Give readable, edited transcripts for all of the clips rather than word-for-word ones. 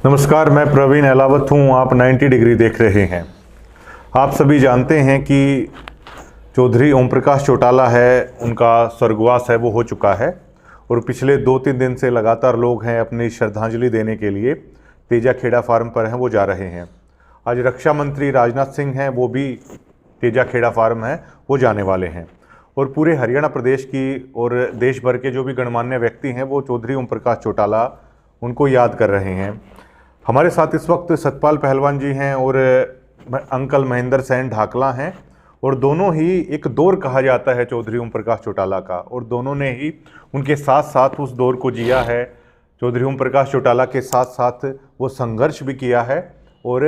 नमस्कार, मैं प्रवीण अहलावत हूँ। आप 90 डिग्री देख रहे हैं। आप सभी जानते हैं कि चौधरी ओम प्रकाश चौटाला है, उनका स्वर्गवास है वो हो चुका है और पिछले 2-3 दिन से लगातार लोग हैं अपनी श्रद्धांजलि देने के लिए तेजा खेड़ा फार्म पर हैं, वो जा रहे हैं। आज रक्षा मंत्री राजनाथ सिंह हैं, वो भी तेजा खेड़ा फार्म है वो जाने वाले हैं और पूरे हरियाणा प्रदेश की और देश भर के जो भी गणमान्य व्यक्ति हैं वो चौधरी ओम प्रकाश चौटाला उनको याद कर रहे हैं। हमारे साथ इस वक्त सतपाल पहलवान जी हैं और अंकल महेंद्र सेन ढाकला हैं और दोनों ही एक दौर कहा जाता है चौधरी ओम प्रकाश चौटाला का और दोनों ने ही उनके साथ साथ उस दौर को जिया है। चौधरी ओम प्रकाश चौटाला के साथ साथ वो संघर्ष भी किया है और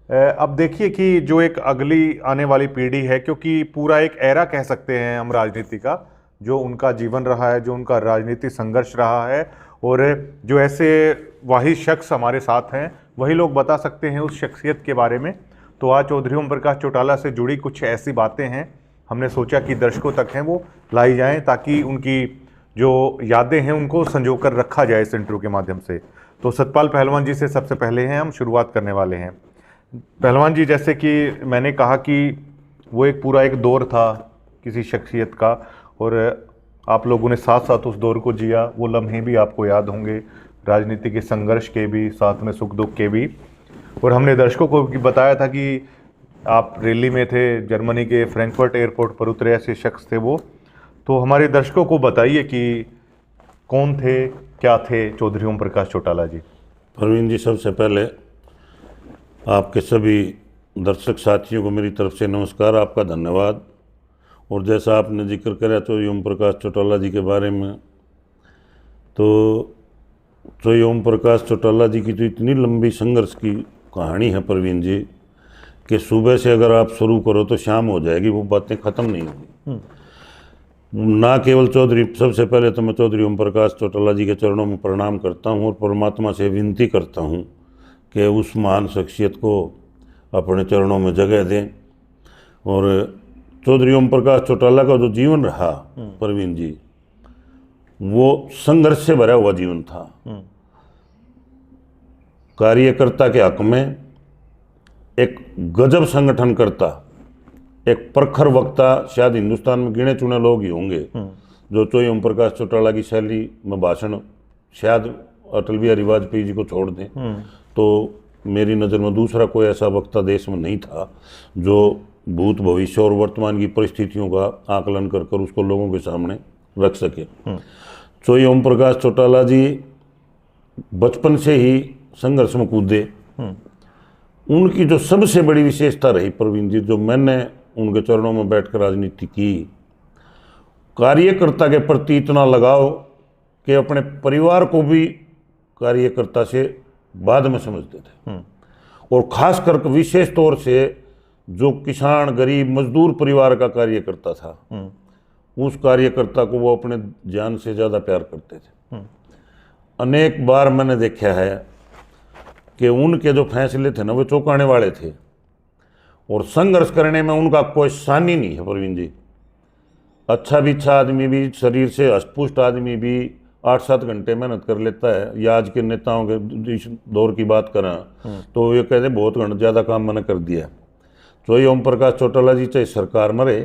अब देखिए कि जो एक अगली आने वाली पीढ़ी है, क्योंकि पूरा एक एरा कह सकते हैं हम राजनीति का, जो उनका जीवन रहा है, जो उनका राजनीतिक संघर्ष रहा है और जो ऐसे वही शख्स हमारे साथ हैं वही लोग बता सकते हैं उस शख्सियत के बारे में। तो आज चौधरी ओम प्रकाश चौटाला से जुड़ी कुछ ऐसी बातें हैं, हमने सोचा कि दर्शकों तक हैं वो लाई जाएं ताकि उनकी जो यादें हैं उनको संजो कर रखा जाए इस इंटरव्यू के माध्यम से। तो सतपाल पहलवान जी से सबसे पहले हैं हम शुरुआत करने वाले हैं। पहलवान जी, जैसे कि मैंने कहा कि वो एक पूरा एक दौर था किसी शख्सियत का और आप लोगों ने साथ साथ उस दौर को जिया, वो लम्हे भी आपको याद होंगे, राजनीति के संघर्ष के भी, साथ में सुख दुख के भी। और हमने दर्शकों को भी बताया था कि आप रैली में थे, जर्मनी के फ्रैंकफर्ट एयरपोर्ट पर उतरे ऐसे शख्स थे वो। तो हमारे दर्शकों को बताइए कि कौन थे, क्या थे चौधरी ओम प्रकाश चौटाला जी। प्रवीण जी, सबसे पहले आपके सभी दर्शक साथियों को मेरी तरफ से नमस्कार, आपका धन्यवाद। और जैसा आपने जिक्र करा चौधरी ओम प्रकाश चौटाला जी के बारे में, तो चौधरी ओम प्रकाश चौटाला जी की तो इतनी लंबी संघर्ष की कहानी है प्रवीण जी कि सुबह से अगर आप शुरू करो तो शाम हो जाएगी, वो बातें ख़त्म नहीं होंगी। ना केवल चौधरी, सबसे पहले तो मैं चौधरी ओम प्रकाश चौटाला जी के चरणों में प्रणाम करता हूँ और परमात्मा से विनती करता हूँ कि उस महान शख्सियत को अपने चरणों में जगह दें। और चौधरी ओम प्रकाश चौटाला का जो जीवन रहा प्रवीण जी, वो संघर्ष से भरा हुआ जीवन था। कार्यकर्ता के हक में एक गजब संगठनकर्ता, एक प्रखर वक्ता, शायद हिंदुस्तान में गिने चुने लोग ही होंगे जो चौधरी ओम प्रकाश चौटाला की शैली में भाषण, शायद अटल बिहारी वाजपेयी जी को छोड़ दें तो मेरी नज़र में दूसरा कोई ऐसा वक्ता देश में नहीं था जो भूत भविष्य और वर्तमान की परिस्थितियों का आकलन कर कर उसको लोगों के सामने रख सके। चौधरी ओम प्रकाश चौटाला जी बचपन से ही संघर्ष में कूदे। उनकी जो सबसे बड़ी विशेषता रही प्रवीण जी, जो मैंने उनके चरणों में बैठकर राजनीति की, कार्यकर्ता के प्रति इतना लगाव कि अपने परिवार को भी कार्यकर्ता से बाद में समझते थे। और खास कर विशेष तौर से जो किसान, गरीब, मजदूर परिवार का कार्यकर्ता था, उस कार्यकर्ता को वो अपने जान से ज़्यादा प्यार करते थे। अनेक बार मैंने देखा है कि उनके जो फैसले थे ना, वो चौंकाने वाले थे और संघर्ष करने में उनका कोई सानी नहीं है प्रवीण जी। अच्छा बिच्छा आदमी भी, शरीर से हष्टपुष्ट आदमी भी 8-7 घंटे मेहनत कर लेता है। या आज के नेताओं के इस दौर की बात करें तो ये कहते बहुत घंटे ज़्यादा काम मैंने कर दिया। चौधरी ओम प्रकाश चौटाला जी चाहे सरकार में रहे,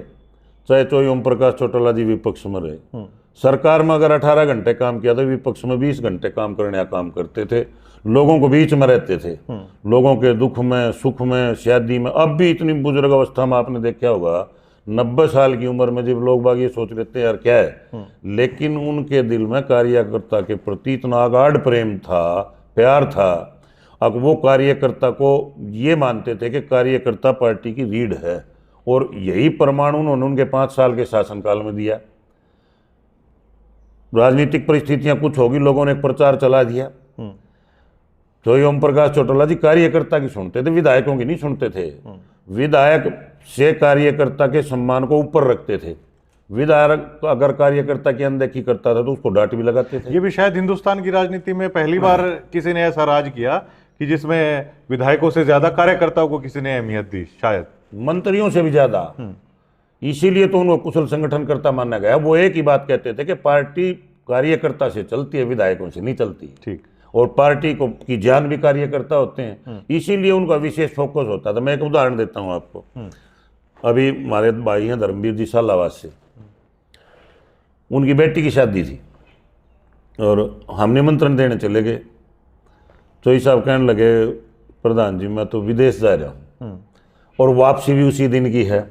चाहे चौधरी ओम प्रकाश चौटाला जी विपक्ष में रहे, सरकार में अगर 18 घंटे काम किया तो विपक्ष में 20 घंटे काम करने का काम करते थे। लोगों को बीच में रहते थे, लोगों के दुख में, सुख में, शादी में। अब भी इतनी बुजुर्ग अवस्था में आपने देखा होगा 90 साल की उम्र में जब लोग बाग ये सोच लेते हैं यार क्या है, लेकिन उनके दिल में कार्यकर्ता के प्रति इतना अगाध प्रेम था, प्यार था। अब वो कार्यकर्ता को ये मानते थे कि कार्यकर्ता पार्टी की रीढ़ है और यही प्रमाण उन्होंने उनके 5 साल के शासनकाल में दिया। राजनीतिक परिस्थितियां कुछ होगी, लोगों ने एक प्रचार चला दिया। चौधरी ओम प्रकाश चौटाला जी कार्यकर्ता की सुनते थे, विधायकों की नहीं सुनते थे। विधायक से कार्यकर्ता के सम्मान को ऊपर रखते थे। विधायक अगर कार्यकर्ता की अनदेखी करता था तो उसको डांट भी लगाते थे। ये भी शायद हिंदुस्तान की राजनीति में पहली बार किसी ने ऐसा राज किया कि जिसमें विधायकों से ज्यादा कार्यकर्ताओं को किसी ने अहमियत दी, शायद मंत्रियों से भी ज्यादा। इसीलिए तो उनको कुशल संगठनकर्ता माना गया। वो एक ही बात कहते थे कि पार्टी कार्यकर्ता से चलती है, विधायकों से नहीं चलती। ठीक। और पार्टी को की जान भी कार्यकर्ता होते हैं, इसीलिए उनका विशेष फोकस होता था। मैं एक उदाहरण देता हूँ आपको। अभी हमारे भाई हैं धर्मवीर जी सालावाद से, उनकी बेटी की शादी थी और हम निमंत्रण देने चले गए। तो ये साहब कहने लगे, प्रधान जी मैं तो विदेश जा रहा हूँ और वापसी भी उसी दिन की है।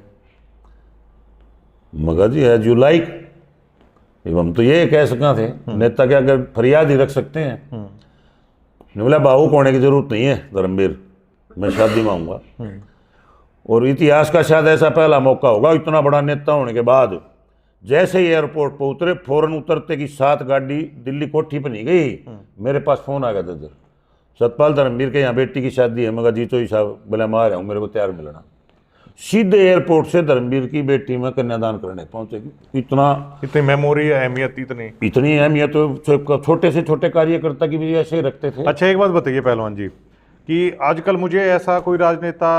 मगर जी एज यू लाइक, हम तो ये कह सका थे, नेता क्या अगर फरियाद ही रख सकते हैं। बोला बाहू होने की जरूरत नहीं है धर्मवीर, मैं शादी में आऊँगा। और इतिहास का शायद ऐसा पहला मौका होगा, इतना बड़ा नेता होने के बाद जैसे ही एयरपोर्ट पर उतरे, फौरन उतरते की 7 गाड़ी दिल्ली कोठी पर नहीं गई, मेरे पास फोन आ गया था, इधर सतपाल धर्मवीर के यहाँ बेटी की शादी है। मगर जी तो ही साहब बोला मैं आ रहा हूँ, मेरे को तैयार मिलना। सीधे एयरपोर्ट से धर्मवीर की बेटी में कन्यादान करने पहुंचेगी। इतनी मेमोरी, अहमियत, इतनी अहमियत तो छोटे से छोटे कार्यकर्ता की भी ऐसे रखते थे। अच्छा एक बात बताइए पहलवान जी, कि आजकल मुझे ऐसा कोई राजनेता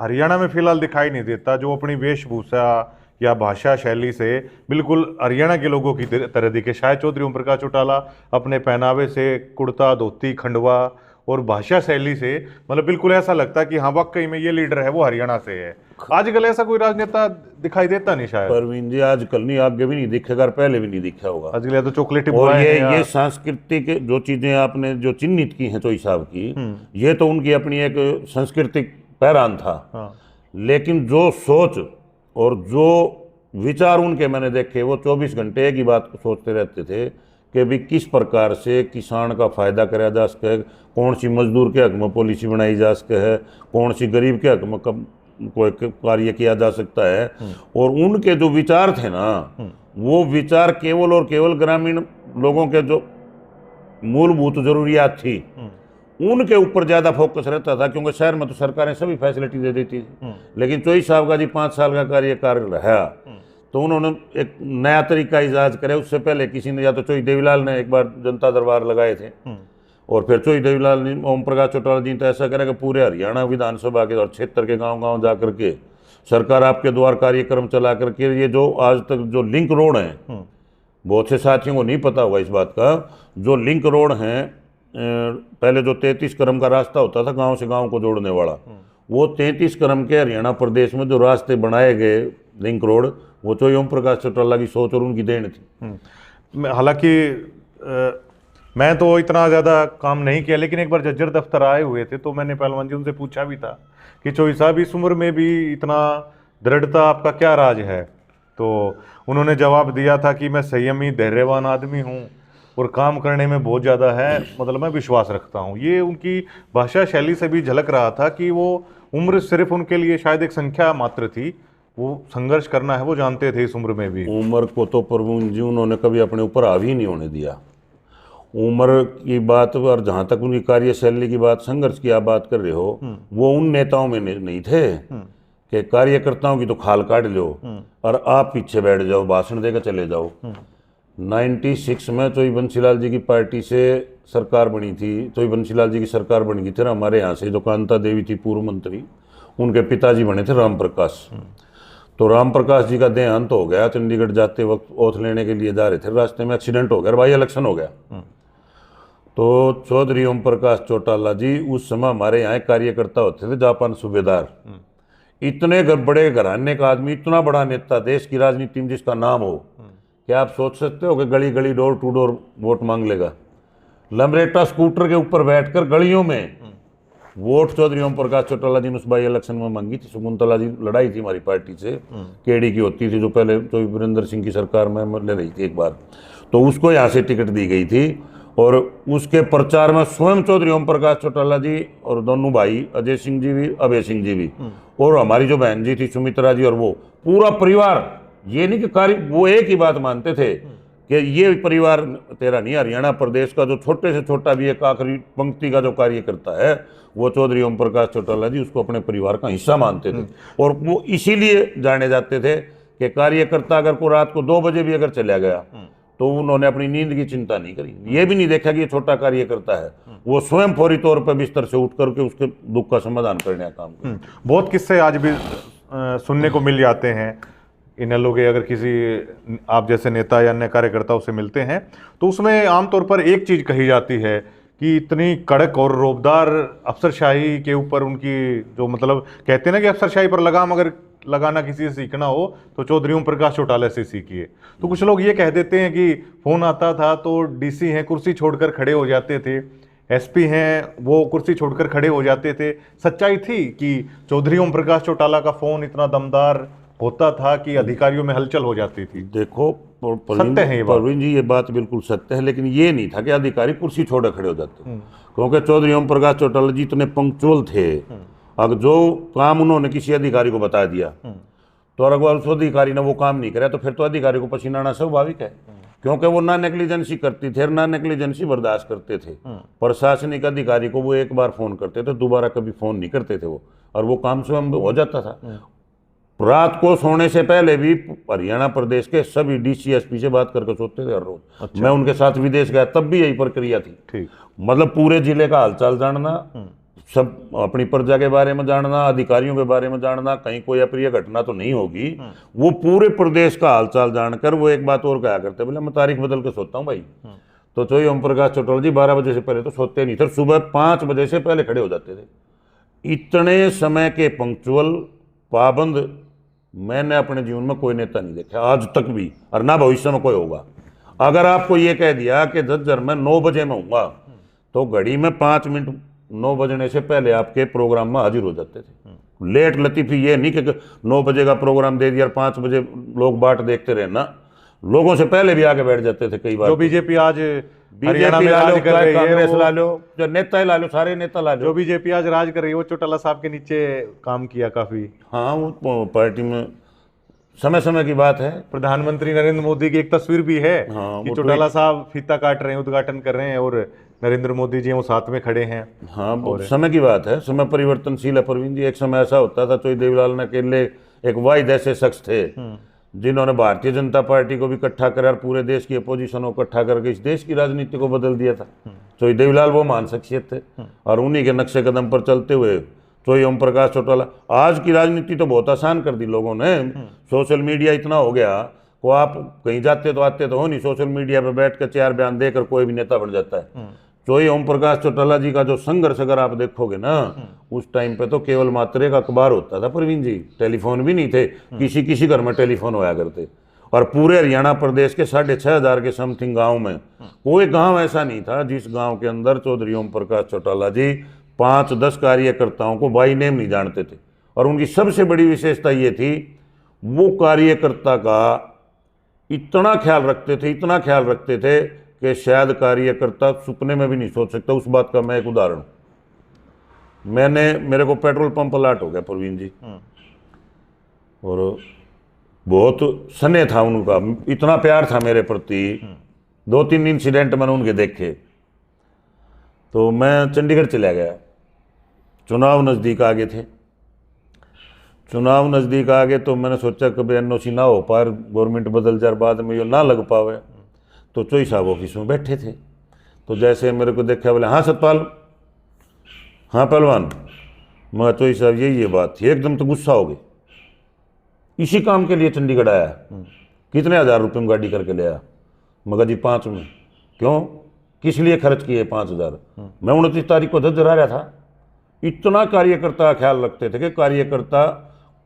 हरियाणा में फिलहाल दिखाई नहीं देता जो अपनी वेशभूषा या भाषा शैली से बिल्कुल हरियाणा के लोगों की तरह दिखे। शायद चौधरी ओम प्रकाश चौटाला अपने पहनावे से, कुर्ता धोती खंडवा और भाषा शैली से मतलब बिल्कुल ऐसा लगता कि हाँ वाकई में ये लीडर है वो हरियाणा से है। आजकल ऐसा कोई राजनेता दिखाई देता नहीं शायद। परवीन जी आजकल नहीं, आगे भी नहीं दिखेगा, पहले भी नहीं दिखा होगा। आजकल तो चॉकलेटी और ये सांस्कृतिक जो चीजें आपने जो चिन्हित की हैं चोई साहब की, ये तो उनकी अपनी एक सांस्कृतिक पैरान था। लेकिन जो सोच और जो विचार उनके मैंने देखे, वो 24 घंटे एक ही बात को सोचते रहते थे कि भी किस प्रकार से किसान का फायदा कराया जा सके, कौन सी मजदूर के हक में पॉलिसी बनाई जा सके है, कौन सी गरीब के हक में कोई कार्य किया जा सकता है। और उनके जो विचार थे ना, वो विचार केवल और केवल ग्रामीण लोगों के जो मूलभूत जरूरियात थी उनके ऊपर ज़्यादा फोकस रहता था, क्योंकि शहर में तो सरकारें सभी फैसिलिटी दे देती थी। लेकिन चोई साहब का जी 5 साल का कार्यकाल रहा तो उन्होंने एक नया तरीका इजाद करे। उससे पहले किसी ने, या तो चोई देवीलाल ने एक बार जनता दरबार लगाए थे, और फिर चोई देवीलाल ने, ओम प्रकाश चौटाला जी तो ऐसा करे कि पूरे हरियाणा विधानसभा के और क्षेत्र के गांव-गांव जा करके सरकार आपके द्वार कार्यक्रम चला करके, ये जो आज तक जो लिंक रोड हैं, बहुत से साथियों को नहीं पता होगा इस बात का, जो लिंक रोड हैं, पहले जो 33 क्रम का रास्ता होता था गांव से गांव को जोड़ने वाला, वो 33 क्रम के हरियाणा प्रदेश में जो रास्ते बनाए गए लिंक रोड, वो तो ओम प्रकाश चौटाला की सोच और उनकी देन थी। हालांकि मैं तो इतना ज़्यादा काम नहीं किया, लेकिन एक बार जज्जर दफ्तर आए हुए थे तो मैंने पहलवान जी उनसे पूछा भी था कि चोई साहब इस उम्र में भी इतना दृढ़ता आपका क्या राज है। तो उन्होंने जवाब दिया था कि मैं संयमी धैर्यवान आदमी हूँ और काम करने में बहुत ज़्यादा है, मतलब मैं विश्वास रखता हूँ। ये उनकी भाषा शैली से भी झलक रहा था कि वो उम्र सिर्फ उनके लिए शायद एक संख्या मात्र थी, वो संघर्ष करना है वो जानते थे इस उम्र में भी। उम्र को तो प्रवीण जी उन्होंने कभी अपने ऊपर हावी नहीं होने दिया। उम्र की बात, और जहाँ तक उनकी कार्यशैली की बात, संघर्ष की आप बात कर रहे हो, वो उन नेताओं में नहीं थे कि कार्यकर्ताओं की तो खाल काट लो और आप पीछे बैठ जाओ, भाषण देकर चले जाओ। 96 में चोई बंसीलाल जी की पार्टी से सरकार बनी थी, चोई बंसीलाल जी की सरकार बन गई थी। हमारे यहाँ से जो कांता देवी थी पूर्व मंत्री, उनके पिताजी बने थे राम प्रकाश। तो राम प्रकाश जी का देहांत हो गया, चंडीगढ़ जाते वक्त ओथ लेने के लिए जा रहे थे, रास्ते में एक्सीडेंट हो गया, बाई इलेक्शन हो गया। तो चौधरी ओम प्रकाश चौटाला जी उस समय हमारे यहाँ कार्यकर्ता होते थे, जापान सूबेदार। इतने बड़े घराने का आदमी, इतना बड़ा नेता, देश की राजनीति में जिसका नाम हो, क्या आप सोच सकते हो कि गली गली डोर टू डोर वोट मांग लेगा? लमरेटा स्कूटर के ऊपर बैठकर गलियों में वोट चौधरी ओम प्रकाश चौटाला जी ने उस बाई इलेक्शन में मांगी थी। शकुंतला जी लड़ाई थी हमारी पार्टी से, केडी की होती थी, जो पहले तो वीरेंद्र सिंह की सरकार में ले रही थी एक बार, तो उसको यहाँ से टिकट दी गई थी। और उसके प्रचार में स्वयं चौधरी ओम प्रकाश चौटाला जी और दोनों भाई अजय सिंह जी भी, अभय सिंह जी भी, और हमारी जो बहन जी थी सुमित्रा जी, और वो पूरा परिवार, ये नहीं कि वो एक ही बात मानते थे कि ये परिवार तेरा नहीं, हरियाणा प्रदेश का जो छोटे से छोटा भी एक आखिरी पंक्ति का जो कार्य करता है, वो चौधरी ओम प्रकाश चौटाला जी उसको अपने परिवार का हिस्सा मानते थे। और वो इसीलिए जाने जाते थे कि कार्यकर्ता अगर को रात को 2 बजे भी अगर चला गया तो उन्होंने अपनी नींद की चिंता नहीं करी, ये भी नहीं देखा कि ये छोटा कार्यकर्ता है, वो स्वयं फौरी तौर पर बिस्तर से उठ करके उसके दुख का समाधान करने का काम किया। बहुत किस्से आज भी सुनने को मिल जाते हैं इनेलो के, अगर किसी आप जैसे नेता या अन्य कार्यकर्ताओं से मिलते हैं तो उसमें आमतौर पर एक चीज़ कही जाती है कि इतनी कड़क और रौबदार अफसरशाही के ऊपर उनकी जो मतलब कहते हैं ना कि अफसरशाही पर लगाम अगर लगाना किसी से सीखना हो तो चौधरी ओम प्रकाश चौटाला से सीखिए। तो कुछ लोग ये कह देते हैं कि फोन आता था तो डीसी हैं कुर्सी छोड़कर खड़े हो जाते थे, एसपी हैं वो कुर्सी छोड़कर खड़े हो जाते थे। सच्चाई थी कि चौधरी ओम प्रकाश चौटाला का फोन इतना दमदार होता था कि अधिकारियों में हलचल हो जाती थी? देखो सत्य है ये बात। प्रवीण जी, ये बात बिल्कुल सत्य है, लेकिन ये नहीं था कि अधिकारी कुर्सी छोड़ खड़े हो जाते, क्योंकि चौधरी ओम प्रकाश चौटाला जी इतने पंक्चुअल थे। अगर जो काम उन्होंने किसी अधिकारी को बता दिया तो अगर उस अधिकारी ने वो काम नहीं कराया तो फिर तो अधिकारी को पसीना आना स्वाभाविक है, क्योंकि वो ना नेग्लिजेंसी करती थे, ना नेग्लिजेंसी बर्दाश्त करते थे। प्रशासनिक अधिकारी को वो एक बार फोन करते थे, दोबारा कभी फोन नहीं करते थे वो, और वो काम स्वयं हो जाता था। रात को सोने से पहले भी हरियाणा प्रदेश के सभी डीसी एसपी से बात करके सोते थे हर रोज। अच्छा। मैं उनके साथ विदेश गया तब भी यही प्रक्रिया थी। ठीक। मतलब पूरे जिले का हालचाल जानना, सब अपनी प्रजा के बारे में जानना, अधिकारियों के बारे में जानना, कहीं कोई अप्रिय घटना तो नहीं होगी, वो पूरे प्रदेश का हालचाल जानकर वो एक बात और कहा करते, बोले मैं तारीख बदल के सोता हूँ भाई। तो चौधरी ओम प्रकाश चौटाला जी 12 बजे से पहले तो सोते नहीं थे, सुबह 5 बजे से पहले खड़े हो जाते थे। इतने समय के पंक्चुअल पाबंद मैंने अपने जीवन में कोई नेता नहीं देखा आज तक भी, और ना भविष्य में कोई होगा। अगर आपको ये कह दिया कि झज्जर में 9 बजे में होऊंगा तो घड़ी में 5 मिनट 9 बजने से पहले आपके प्रोग्राम में हाजिर हो जाते थे। लेट लतीफी ये नहीं कि 9 बजे का प्रोग्राम दे दिया और 5 बजे लोग बाट देखते रहे ना, लोगों से पहले भी आगे बैठ जाते थे। कई बार जो बीजेपी आज हरियाणा बीजेपी में राज कर रही है, कांग्रेस वो ला लो, जो नेता ही ला लो, सारे नेता ला लो, जो बीजेपी आज राज कर रही है वो चौटाला साहब के नीचे काम किया काफी। हाँ, वो पार्टी में समय समय की बात है। प्रधानमंत्री नरेंद्र मोदी की एक तस्वीर भी है हाँ, कि चौटाला साहब फीता काट रहे हैं, उद्घाटन कर रहे हैं और नरेंद्र मोदी जी वो साथ में खड़े हैं। हाँ, वो समय की बात है, समय परिवर्तनशील है प्रवीण जी। एक समय ऐसा होता था, चौधरी देवीलाल ने अकेले एक वाहिद ऐसे शख्स थे जिन्होंने भारतीय जनता पार्टी को भी इकट्ठा कर और पूरे देश की अपोजिशन को इकट्ठा करके इस देश की राजनीति को बदल दिया था। चौधरी देवीलाल वो महान शख्सियत थे, और उन्हीं के नक्शे कदम पर चलते हुए चौधरी ओम प्रकाश चौटाला। आज की राजनीति तो बहुत आसान कर दी लोगों ने, सोशल मीडिया इतना हो गया को आप कहीं जाते तो आते तो हो नहीं, सोशल मीडिया पर बैठ कर 4 बयान देकर कोई भी नेता बन जाता है। चौधरी ओम प्रकाश चौटाला जी का जो संघर्ष अगर आप देखोगे ना, उस टाइम पे तो केवल मात्र एक अखबार होता था प्रवीण जी, टेलीफोन भी नहीं थे, किसी किसी घर में टेलीफोन होया करते। और पूरे हरियाणा प्रदेश के 6,500 के समथिंग गांव में कोई गांव ऐसा नहीं था जिस गांव के अंदर चौधरी ओम प्रकाश चौटाला जी 5-10 कार्यकर्ताओं को बाई नेम नहीं जानते थे। और उनकी सबसे बड़ी विशेषता ये थी, वो कार्यकर्ता का इतना ख्याल रखते थे, इतना ख्याल रखते थे कि शायद कार्यकर्ता सपने में भी नहीं सोच सकता। उस बात का मैं एक उदाहरण, मेरे को पेट्रोल पंप अलाट हो गया प्रवीण जी, और बहुत स्नेह था उनका, इतना प्यार था मेरे प्रति। 2-3 इंसिडेंट मैंने उनके देखे। तो मैं चंडीगढ़ चला गया, चुनाव नज़दीक आ गए थे। चुनाव नज़दीक आ गए तो मैंने सोचा कभी एनओसी ना हो पाए, गवर्नमेंट बदल जाए, बाद में ये ना लग पावे। तो चौधरी साहब ऑफिस में बैठे थे, तो जैसे मेरे को देखा बोले हाँ सतपाल, हाँ पहलवान। मैं चौधरी साहब ये बात थी, एकदम तो गुस्सा हो गए। इसी काम के लिए चंडीगढ़ आया, कितने 1000 रुपये में गाड़ी करके ले आया? मगर जी 5 में। क्यों, किस लिए खर्च किए 5000? मैं 29 तारीख को झज्जर आ रहा था। इतना कार्यकर्ता का ख्याल रखते थे कि कार्यकर्ता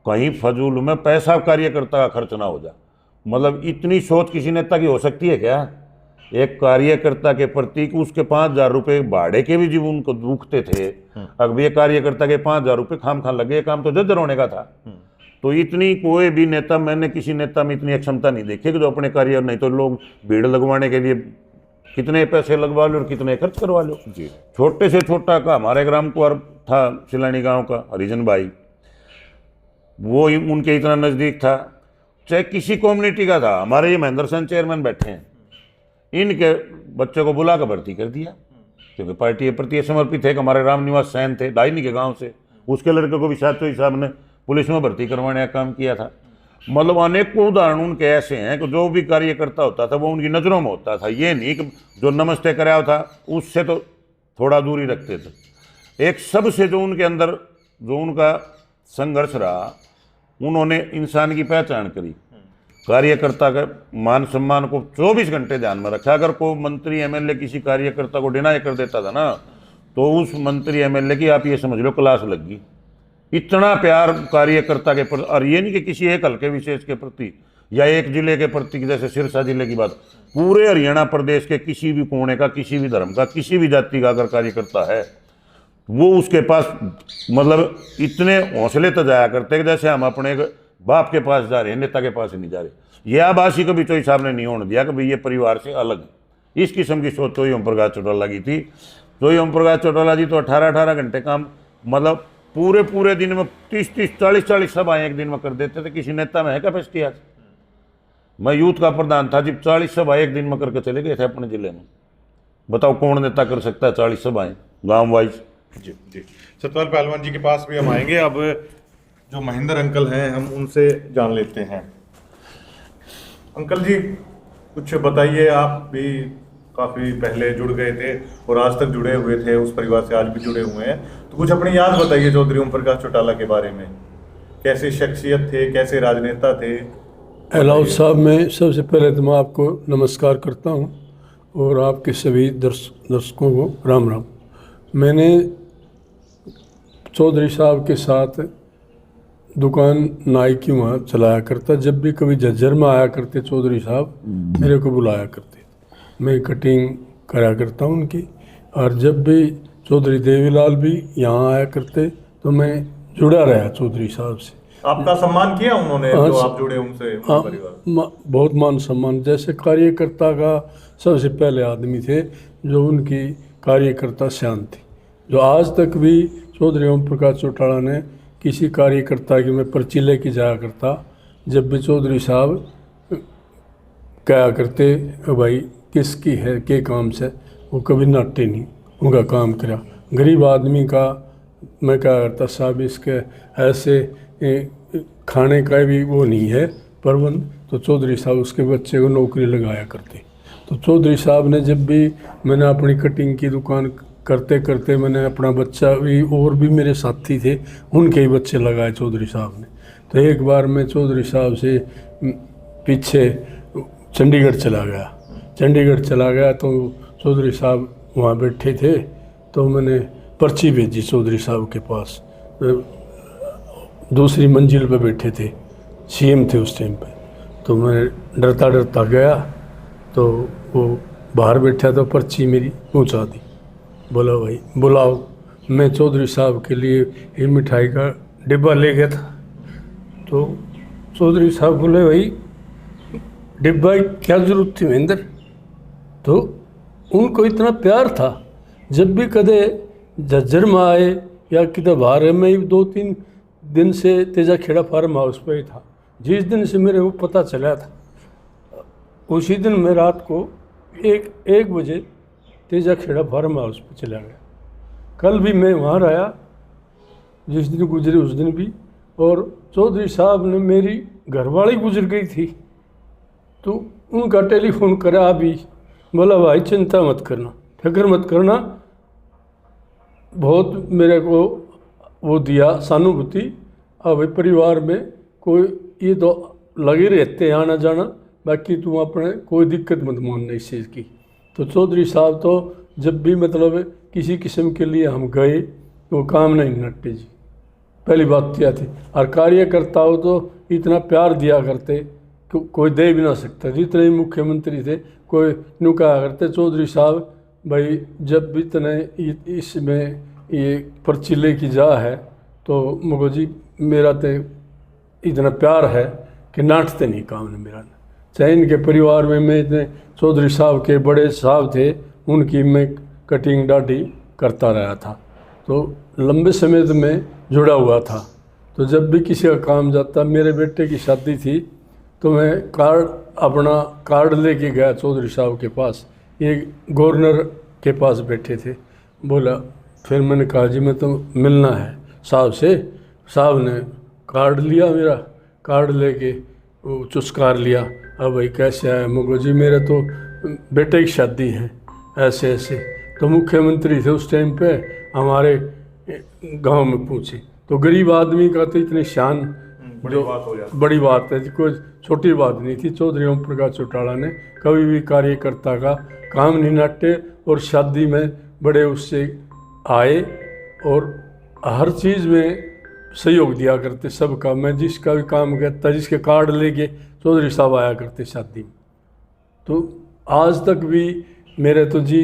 कहीं फजूल में पैसा कार्यकर्ता का खर्च ना हो जाए। मतलब इतनी सोच किसी नेता की हो सकती है क्या? एक कार्यकर्ता के प्रति उसके 5000 रुपये भाड़े के भी जीवन को दुखते थे, अब ये कार्यकर्ता के 5000 रुपये खाम खान लगे, काम तो झज्जर होने का था। तो इतनी कोई भी नेता, मैंने किसी नेता में इतनी क्षमता नहीं देखी कि जो अपने कार्य, नहीं तो लोग भीड़ लगवाने के लिए कितने पैसे लगवा लो और कितने खर्च करवा लो। जी, छोटे से छोटा का हमारे ग्राम कुंवर था सिलानी गांव का हरिजन भाई, वो उनके इतना नज़दीक था, चाहे किसी कम्युनिटी का था। हमारे ये महेंद्र सिंह चेयरमैन बैठे हैं, इनके बच्चे को बुला कर भर्ती कर दिया, क्योंकि पार्टी के प्रति समर्पित है। हमारे रामनिवास सैन थे डाइनी के गाँव से, उसके लड़के को भी चौधरी साहब ने पुलिस में भर्ती करवाने का काम किया था। मतलब अनेकों उदाहरण उनके ऐसे हैं कि जो भी कार्यकर्ता होता था वो उनकी नज़रों में होता था। ये नहीं कि जो नमस्ते कराया था उससे तो थोड़ा दूरी रखते थे। एक सबसे जो उनके अंदर जो उनका संघर्ष रहा, उन्होंने इंसान की पहचान करी। कार्यकर्ता के मान सम्मान को 24 घंटे ध्यान में रखा। अगर कोई मंत्री एमएलए किसी कार्यकर्ता को डिनाई कर देता था ना, तो उस मंत्री एमएलए की आप ये समझ लो क्लास लग गई। इतना प्यार कार्यकर्ता के प्रति, और ये नहीं कि किसी एक हल्के विशेष के प्रति या एक जिले के प्रति, जैसे सिरसा जिले की बात, पूरे हरियाणा प्रदेश के किसी भी कोने का, किसी भी धर्म का, किसी भी जाति का अगर कार्यकर्ता है, वो उसके पास मतलब इतने हौसले तो जाया करते कि जैसे हम अपने बाप के पास जा रहे हैं, नेता के पास नहीं जा रहे। यह आबासी कभी चोई साहब ने नहीं होने दिया कि भाई ये परिवार से अलग। इस किस्म की सोच चोई ओम प्रकाश चौटाला की थी। चोई ओम प्रकाश चौटाला जी तो 18-18 घंटे काम, मतलब पूरे दिन में 30-30, 40-40 सभाएं एक दिन में कर देते थे। किसी नेता में है कैपेसिटी आज? मैं यूथ का प्रधान था जब 40 सभाएं एक दिन में करके चले गए थे अपने जिले में। बताओ कौन नेता कर सकता है 40 सभाएं गाँव वाइज? जी जी, सतपाल पहलवान जी के पास भी हम आएंगे। अब जो महेंद्र अंकल हैं हम उनसे जान लेते हैं। अंकल जी कुछ बताइए, आप भी काफ़ी पहले जुड़ गए थे और आज तक जुड़े हुए थे, उस परिवार से आज भी जुड़े हुए हैं, तो कुछ अपनी याद बताइए चौधरी ओम प्रकाश चौटाला के बारे में। कैसे शख्सियत थे, कैसे राजनेता थे? अलाउद साहब, मैं सबसे पहले तो मैं आपको नमस्कार करता हूं और आपके सभी दर्शकों को राम राम। मैंने चौधरी साहब के साथ दुकान नाई की वहाँ चलाया करता। जब भी कभी झज्जर में आया करते चौधरी साहब मेरे को बुलाया करते, मैं कटिंग करा करता हूँ उनकी। और जब भी चौधरी देवीलाल भी यहाँ आया करते तो मैं जुड़ा रहा चौधरी साहब से। आपका सम्मान किया उन्होंने? हाँ, जो आप जुड़े उनसे? हाँ, परिवार बहुत मान सम्मान। जैसे कार्यकर्ता का सबसे पहले आदमी थे जो उनकी कार्यकर्ता शान थी, जो आज तक भी चौधरी ओम प्रकाश चौटाला ने किसी कार्यकर्ता की मैं पर्ची लेके जाया करता। जब भी चौधरी साहब कहा करते भाई किसकी है के काम से, वो कभी नाटे नहीं, उनका काम करा। गरीब आदमी का मैं क्या करता, साहब इसके ऐसे खाने का भी वो नहीं है प्रबंध, तो चौधरी साहब उसके बच्चे को नौकरी लगाया करते। तो चौधरी साहब ने जब भी मैंने अपनी कटिंग की दुकान करते करते मैंने अपना बच्चा भी, और भी मेरे साथी थे उनके ही बच्चे लगाए चौधरी साहब ने। तो एक बार मैं चौधरी साहब से पीछे चंडीगढ़ चला गया तो चौधरी साहब वहाँ बैठे थे, तो मैंने पर्ची भेजी चौधरी साहब के पास। दूसरी मंजिल पे बैठे थे, सीएम थे उस टाइम पे। तो मैं डरता गया, तो वो बाहर बैठा तो पर्ची मेरी पहुँचा दी। बोला भाई बुलाओ। मैं चौधरी साहब के लिए ये मिठाई का डिब्बा ले गया था। तो चौधरी साहब बोले भाई डिब्बा की क्या ज़रूरत थी महेंद्र? तो उनको इतना प्यार था, जब भी कदे झज्जर में आए या किधर बाहर, में ही 2-3 दिन से तेजा खेड़ा फार्म हाउस पे ही था। जिस दिन से मेरे को पता चला था उसी दिन मैं रात को 1 बजे तेजा खेड़ा फार्म हाउस पे चला गया। कल भी मैं वहाँ रहा, जिस दिन गुजरे उस दिन भी। और चौधरी साहब ने मेरी घरवाली गुजर गई थी, तो उनका टेलीफोन करा अभी, बोला भाई चिंता मत करना, फिक्र मत करना। बहुत मेरे को वो दिया सहानुभूति। अब परिवार में कोई ये तो लगे रहते आना जाना, बाकी तुम अपने कोई दिक्कत मत मानना इस चीज़ की। तो चौधरी साहब तो जब भी मतलब किसी किस्म के लिए हम गए तो काम नहीं नट्टे जी, पहली बात क्या थी। और कार्यकर्ताओं तो इतना प्यार दिया करते कोई दे भी ना सकता। जितने ही मुख्यमंत्री थे कोई यूँ कहा करते चौधरी साहब भाई जब भी तने इसमें ये पर्ची लेके जा है तो मगो जी मेरा तो इतना प्यार है कि नाटते नहीं काम ने मेरा। चाहे इनके परिवार में मैं इतने चौधरी साहब के बड़े साहब थे उनकी मैं कटिंग दाढ़ी करता रहा था, तो लंबे समय से मैं जुड़ा हुआ था। तो जब भी किसी का काम जाता, मेरे बेटे की शादी थी तो मैं अपना कार्ड लेके गया चौधरी साहब के पास। ये गवर्नर के पास बैठे थे, बोला फिर मैंने कहा जी मैं तो मिलना है साहब से। साहब ने कार्ड लिया, मेरा कार्ड लेके वो चुस्कार लिया। अब भाई कैसे आया? मगो जी मेरे तो बेटे की शादी है ऐसे ऐसे। तो मुख्यमंत्री थे उस टाइम पे हमारे गांव में पूछे, तो गरीब आदमी का तो इतनी शान जो बड़ी बात है, कोई छोटी बात नहीं थी। चौधरी ओम प्रकाश चौटाला ने कभी भी कार्यकर्ता का काम नहीं नाटे और शादी में बड़े उससे आए और हर चीज़ में सहयोग दिया करते सबका। मैं जिसका भी काम करता, जिसके कार्ड लेके चौधरी साहब आया करते शादी में। तो आज तक भी मेरे तो जी,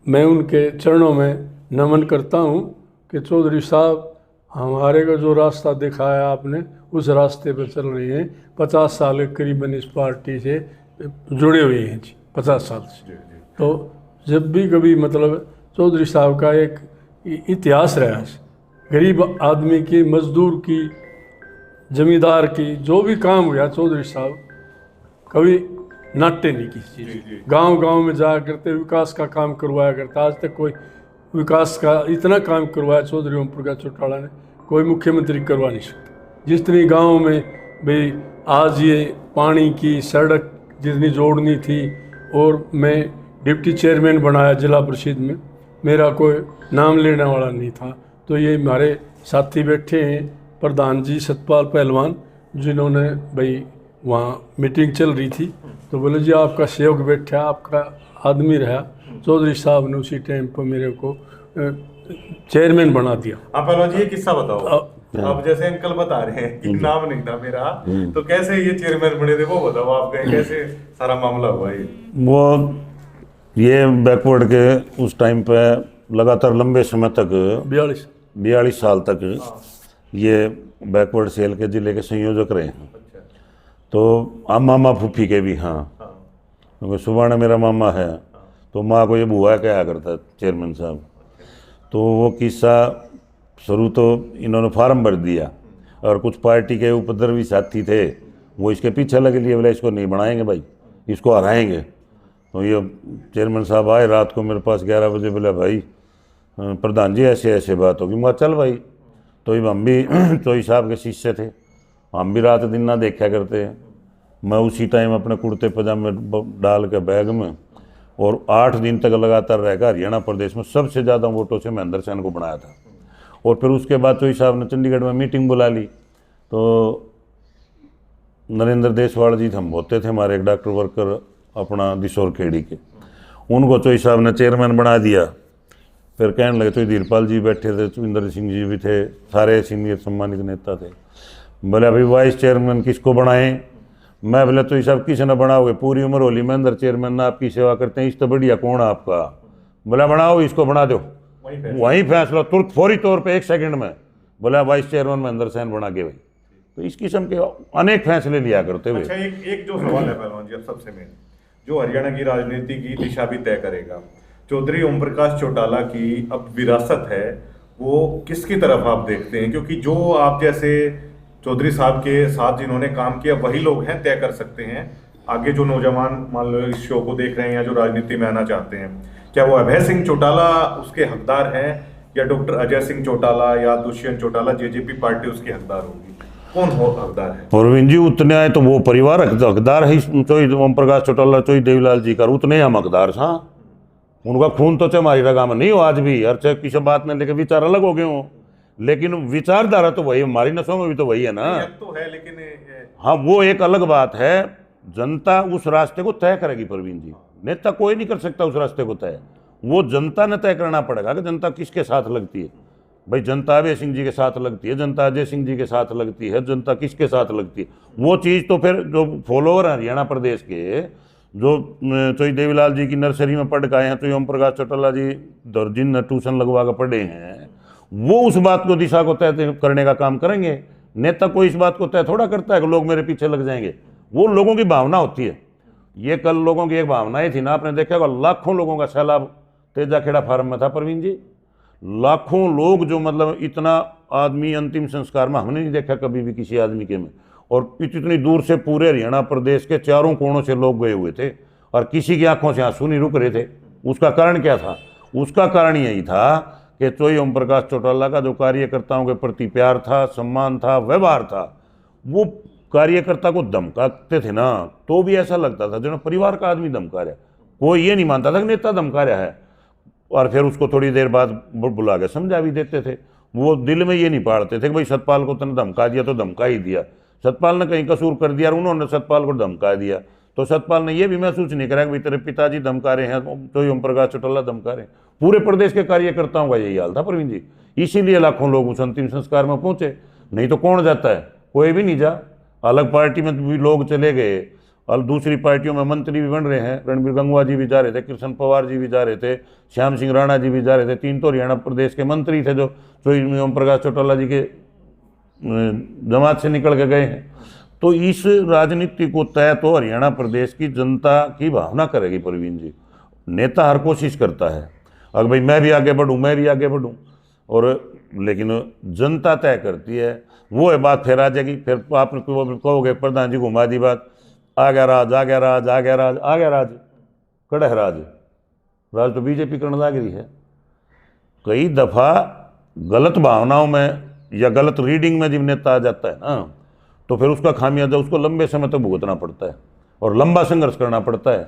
मैं उनके चरणों में नमन करता हूँ कि चौधरी साहब हमारे को जो रास्ता दिखाया आपने, उस रास्ते पर चल रहे हैं। 50 साल करीबन इस पार्टी से जुड़े हुए हैं जी, 50 साल से। तो जब भी कभी मतलब चौधरी साहब का एक इतिहास रहा है, गरीब आदमी की, मजदूर की, जमींदार की, जो भी काम हुआ चौधरी साहब कभी नाटे नहीं किसी चीज़। गांव-गांव में जाया करते, विकास का काम करवाया करता। आज तक कोई विकास का इतना काम करवाया चौधरी ओम प्रकाश चौटाला ने, कोई मुख्यमंत्री करवा नहीं सकता। जितनी गांव में भाई आज ये पानी की सड़क जितनी जोड़नी थी, और मैं डिप्टी चेयरमैन बनाया जिला परिषद में, मेरा कोई नाम लेने वाला नहीं था। तो ये हमारे साथी बैठे हैं प्रधान जी सतपाल पहलवान, जिन्होंने भाई वहाँ मीटिंग चल रही थी तो बोले जी आपका सहयोग बैठा, आपका आदमी रहा। चौधरी साहब ने उसी टाइम पर मेरे को चेयरमैन बना दिया। आप पहलवान जी ये किस्सा बताओ। अब जैसे अंकल बता रहे हैं कि नाम नहीं था मेरा, तो कैसे ये चेयरमैन बने थे वो बताओ आप, कैसे सारा मामला हुआ ये? वो ये बैकवर्ड के उस टाइम पे लगातार लंबे समय तक 42 साल तक ये बैकवर्ड सेल के जिले के संयोजक रहे हैं। तो हम मामा फूफी के भी, हाँ, क्योंकि सुबाना मेरा मामा है, तो माँ को ये बुआ कहा करता चेयरमैन साहब। तो वो किस्सा शुरू तो इन्होंने फार्म भर दिया और कुछ पार्टी के उपद्रवी साथी थे, वो इसके पीछे लगे लिए, बोले इसको नहीं बनाएंगे भाई, इसको हराएंगे। तो ये चेयरमैन साहब आए रात को मेरे पास 11 बजे, बोले भाई प्रधान जी ऐसे ऐसे बात होगी। मैं चल भाई। तो ये हम भी चोई साहब के शिष्य थे, हम भी रात दिन ना देखा करते हैं। मैं उसी टाइम अपने कुर्ते पजामे डाल के बैग में, और 8 दिन तक लगातार रहकर हरियाणा प्रदेश में सबसे ज़्यादा वोटों से महेंद्र सेन को बनाया था। और फिर उसके बाद चोई साहब ने चंडीगढ़ में मीटिंग बुला ली, तो नरेंद्र देशवाल जी हम होते थे हमारे एक डॉक्टर वर्कर अपना दिशोर खेड़ी के, उनको चोई साहब ने चेयरमैन बना दिया। फिर कहने लगे, तो धीरपाल जी बैठे थे, सुविंदर सिंह जी भी थे, सारे सीनियर सम्मानित नेता थे। बोले अभी वाइस चेयरमैन किसको बनाएं? मैं बोले तो ये सब किसी न बनाओगे, पूरी उम्र होली में अंदर चेयरमैन ना आपकी सेवा करते हैं, इस तो बढ़िया कौन आपका? बोला बनाओ, इसको बना दो। वहीं फैसला तुरंत फौरी तौर पे 1 सेकंड में, बोला वाइस चेयरमैन महेंद्र सेन बना के भाई। तो इस किस्म के अनेक फैसले लिया करते हुए। अच्छा, एक जो सवाल है पहलवान जी अब सबसे मेन, जो हरियाणा की राजनीति की दिशा भी तय करेगा, चौधरी ओम प्रकाश चौटाला की अब विरासत है, वो किसकी तरफ आप देखते हैं? क्योंकि जो आप जैसे चौधरी साहब के साथ जिन्होंने काम किया वही लोग हैं, तय कर सकते हैं आगे जो नौजवान मान लो इस शो को देख रहे हैं या जो राजनीति में आना चाहते हैं, क्या वो अभय सिंह चौटाला उसके हकदार हैं या डॉक्टर अजय सिंह चौटाला या दुष्यंत चौटाला जेजेपी पार्टी उसकी हकदार होगी? कौन हो हकदार है? अरविंद जी उतने आए तो वो परिवार हकदार है, चोई ओम प्रकाश चौटाला, चोई देवीलाल जी का उतने हम हकदार था। उनका खून तो हमारी रगा में नहीं हो आज भी, हर चाहे किसी बात में लेकर विचार अलग हो गए हों, लेकिन विचारधारा तो वही, हमारी नसों में भी तो वही है ना। तो है, लेकिन हाँ वो एक अलग बात है। जनता उस रास्ते को तय करेगी प्रवीण जी, नेता कोई नहीं कर सकता उस रास्ते को तय, वो जनता ने तय करना पड़ेगा कि जनता किसके साथ लगती है। भाई जनता अभय सिंह जी के साथ लगती है, जनता अजय सिंह जी के साथ लगती है, जनता किसके साथ लगती है, वो चीज़ तो फिर जो फॉलोअर हैं हरियाणा प्रदेश के, जो चोई देवीलाल जी की नर्सरी में पढ़ के आए हैं, चोई ओम प्रकाश चौटाला जी जिन ट्यूशन लगवा कर पढ़े हैं, वो उस बात को दिशा को तय करने का काम करेंगे। नेता कोई इस बात को तय थोड़ा करता है कि लोग मेरे पीछे लग जाएंगे, वो लोगों की भावना होती है। ये कल लोगों की एक भावनाएं थी ना, आपने देखा होगा लाखों लोगों का सैलाब तेजाखेड़ा फार्म में था प्रवीण जी, लाखों लोग, जो मतलब इतना आदमी अंतिम संस्कार में हमने नहीं देखा कभी भी किसी आदमी के में, और इतनी दूर से पूरे हरियाणा प्रदेश के चारों कोनों से लोग गए हुए थे और किसी की आंखों से आंसू नहीं रुक रहे थे। उसका कारण क्या था? उसका कारण यही था कि चोई ओम प्रकाश चौटाला का जो कार्यकर्ताओं के प्रति प्यार था, सम्मान था, व्यवहार था, वो कार्यकर्ता को धमकाते थे ना, तो भी ऐसा लगता था जो परिवार का आदमी धमका रहा है। कोई ये नहीं मानता था कि नेता धमका रहा है, और फिर उसको थोड़ी देर बाद बुला के समझा भी देते थे। वो दिल में ये नहीं पाड़ते थे कि भाई सतपाल को तुमने धमका दिया तो धमका ही दिया, सतपाल ने कहीं कसूर कर दिया और उन्होंने सतपाल को धमका दिया, तो सतपाल ने ये भी महसूस नहीं करा कि भाई तेरे पिताजी धमका रहे हैं तो ओम प्रकाश चौटाला धमका रहे हैं। पूरे प्रदेश के कार्यकर्ताओं का यही हाल था प्रवीण जी, इसीलिए लाखों लोग उस अंतिम संस्कार में पहुंचे, नहीं तो कौन जाता है, कोई भी नहीं जा। अलग पार्टी में भी लोग चले गए और दूसरी पार्टियों में मंत्री भी बन रहे हैं, रणबीर गंगवा जी भी जा रहे थे, कृष्ण पवार जी भी जा रहे थे, श्याम सिंह राणा जी भी जा रहे थे, 3 तो हरियाणा प्रदेश के मंत्री थे जो ओम प्रकाश चौटाला जी के जमात से निकल के गए हैं। तो इस राजनीति को तय तो हरियाणा प्रदेश की जनता की भावना करेगी प्रवीण जी। नेता हर कोशिश करता है अगर भाई मैं भी आगे बढ़ूँ, मैं भी आगे बढ़ूँ, और लेकिन जनता तय करती है। वो है बात फिर आ जाएगी, फिर आप कहोगे प्रधान जी घुमा दी बात, आ गया राज, आ गया राज, आ गया राज, आ गया राज, कड़ा है राज, राज तो बीजेपी करने लग रही है। कई दफ़ा गलत भावनाओं में या गलत रीडिंग में जब नेता आ जाता है ना, तो फिर उसका खामियाजा उसको लंबे समय तक भुगतना पड़ता है और लंबा संघर्ष करना पड़ता है।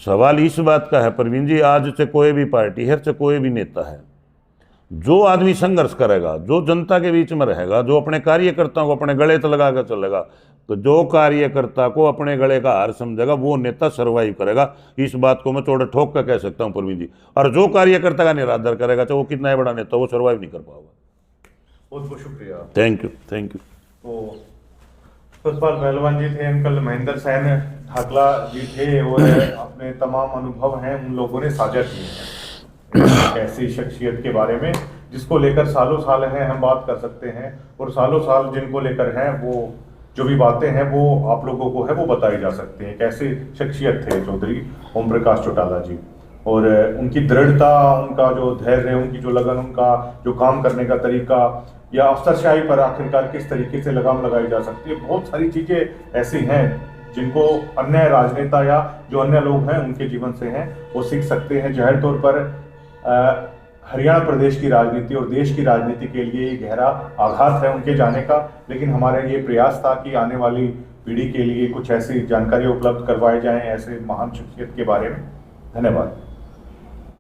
सवाल इस बात का है प्रवीण जी, आज से कोई भी पार्टी है, से कोई भी नेता है, जो आदमी संघर्ष करेगा, जो जनता के बीच में रहेगा, जो अपने कार्यकर्ताओं को अपने गले तक लगा कर चलेगा, तो जो कार्यकर्ता को अपने गले का हार समझेगा वो नेता सर्वाइव करेगा। इस बात को मैं थोड़ा ठोक कर कह सकता हूँ प्रवीण जी। और जो कार्यकर्ता का निरादर करेगा चाहे वो कितना ही बड़ा नेता, वो सर्वाइव नहीं कर पाएगा। बहुत बहुत शुक्रिया। Thank you, thank you. तो सतपाल पहलवान जी थे, अंकल महेंद्र सैन ठाकला जी थे, और अपने तमाम अनुभव हैं उन लोगों ने साझा किए हैं ऐसी शख्सियत के बारे में जिसको लेकर सालों साल हैं हम बात कर सकते हैं, और सालों साल जिनको लेकर हैं वो जो भी बातें हैं वो आप लोगों को है वो बताई जा सकती हैं। कैसे शख्सियत थे चौधरी ओम प्रकाश चौटाला जी, और उनकी दृढ़ता, उनका जो धैर्य, उनकी जो लगन, उनका जो काम करने का तरीका, या अफसरशाही पर आखिरकार किस तरीके से लगाम लगाई जा सकती है। बहुत सारी चीज़ें ऐसी हैं जिनको अन्य राजनेता या जो अन्य लोग हैं उनके जीवन से हैं वो सीख सकते हैं। जाहिर तौर पर हरियाणा प्रदेश की राजनीति और देश की राजनीति के लिए ये गहरा आघात है उनके जाने का, लेकिन हमारा ये प्रयास था कि आने वाली पीढ़ी के लिए कुछ ऐसी जानकारी उपलब्ध करवाई जाएं ऐसे महान शख्सियत के बारे में। धन्यवाद।